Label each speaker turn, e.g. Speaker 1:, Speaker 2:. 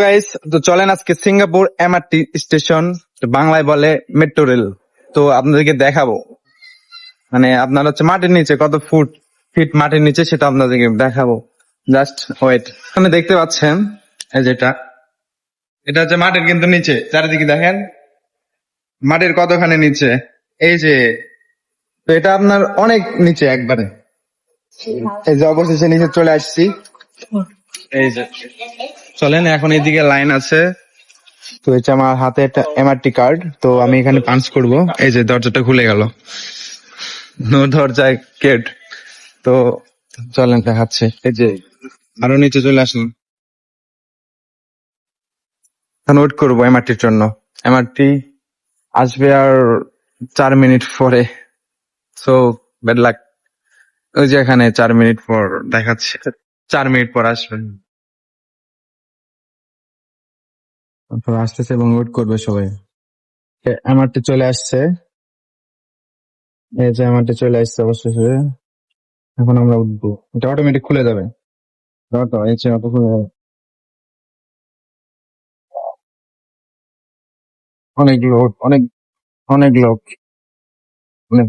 Speaker 1: Guys, তো চলেন আজকে সিঙ্গাপুর এমআরটি স্টেশন, বাংলায় বলে মেট্রো রেল। তো আপনাদেরকে দেখাবো, মানে আপনার হচ্ছে মাটির নিচে কত ফিট মাটির নিচে সেটা আপনাদেরকে দেখাবো। Just wait. এখানে দেখতে পাচ্ছেন এই যেটা, এটা হচ্ছে মাটির কিন্তু নিচে, চারিদিকে দেখেন মাটির কতখানি নিচে। এই যে, তো এটা আপনার অনেক নিচে একবারে। এই যে অবশেষে নিচে চলে আসছি। এই যে চলেন, এখন এইদিকে লাইন আছে। তো এটা আমার হাতে একটা এমআরটি কার্ড, তো আমি এখানে পাঞ্চ করব। এই যে দরজাটা খুলে গেল, নো দরজায় গেট। তো চলেন দেখাচ্ছে। এই যে আরো নিচে চলে আসলাম, এখন ওয়েট করবো এমআরটির জন্য। এমআরটি আসবে আর 4 মিনিট পরে। So bad luck. ওই যে এখানে 4 মিনিট পর দেখাচ্ছে, 4 মিনিট পর আসবে। তারপর আসতেছে এবং ওয়েট করবে সবাই। এমআরটি চলে আসছে, এই যে এমআরটি চলে আসছে অবশেষে। এখন আমরা উঠবো, এটা অটোমেটিক খুলে যাবে। অটো এই যে অটো খুলে যাবে। অনেক লোক, অনেক অনেক লোক, অনেক